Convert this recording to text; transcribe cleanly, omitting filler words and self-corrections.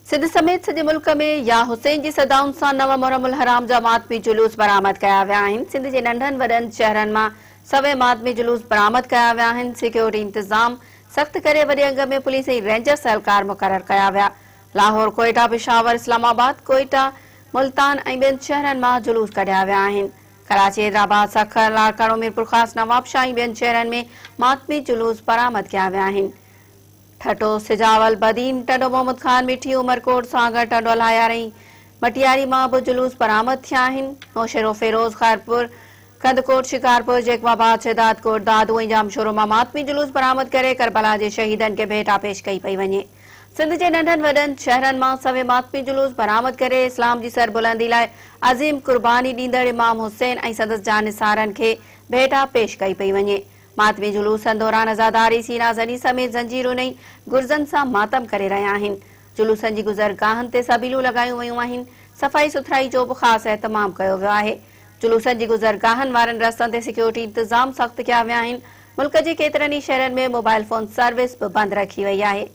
सिंध समेत सॼे मुल्क में या हुसैन जी सदाउनि सां नव मुहर्रम الحرام जा मातमी जुलूस बरामद कया विया आहिनि। सिंध जे नंढनि वॾनि शहरनि मां सवे मातमी जुलूस बरामद कया विया आहिनि। सिक्योरिटी इंतज़ाम सख़्त करे वॾे अंग में पुलिस ऐं रेंजर्स एहलकार मुक़रर कया विया। लाहौर, कोयटा, पेशावर, इस्लामाबाद, कोयटा, मुल्तान ऐं ॿियनि शहरनि मां जुलूस कढिया विया आहिनि। कराची, हैदराबाद, सखर, लाड़काणो, मीरपुर ख़ास, नवाबशाह ऐं ॿियनि शहरनि में मातमी जुलूस बरामद कया विया आहिनि। ठटो, सिजावल, बदीन, टंडो मोहम्मद खान, मिठी, उमरकोट, सागर, टंडो लायार ऐं मटियारी मां बि जुलूस बरामद थिया आहिनि। नौशेरो, फिरोज, खैरपुर, कंदकोट, शिकारपुर, जैकबाबाद, शहदादकोट, दादू ऐं जामशोरो मां मातमी जुलूस बरामद करे करबला जे शहीदनि खे भेटा पेश कई पई वञे। सिंध जे नंढनि वॾनि शहरनि मां सवे मातमी जुलूस बरामद करे इस्लाम जी सरबुलंदी लाइ अज़ीम कुर्बानी ॾींदड़ इमाम हुसैन ऐं संदसि जानिसारनि खे भेटा पेश कई पई वञे। मातमी जुलूसनि दौरान अज़ादारी, सीना ज़नी समेत जंजीरुनि ऐं गुर्ज़नि सां मातम करे रहिया आहिनि। जुलूसनि जी गुज़रगाहनि ते सबीलूं लॻायूं वयूं आहिनि। सफ़ाई सुथराई जो बि ख़ासि एहतमाम कयो वियो आहे। जुलूसनि जी गुज़रगाहनि वारनि रस्तनि ते सिक्योरिटी इंतज़ाम सख़्त कया विया आहिनि। मुल्क जे केतिरनि ई शहरनि में मोबाइल फोन सर्विस बि बंदि रखी वई आहे।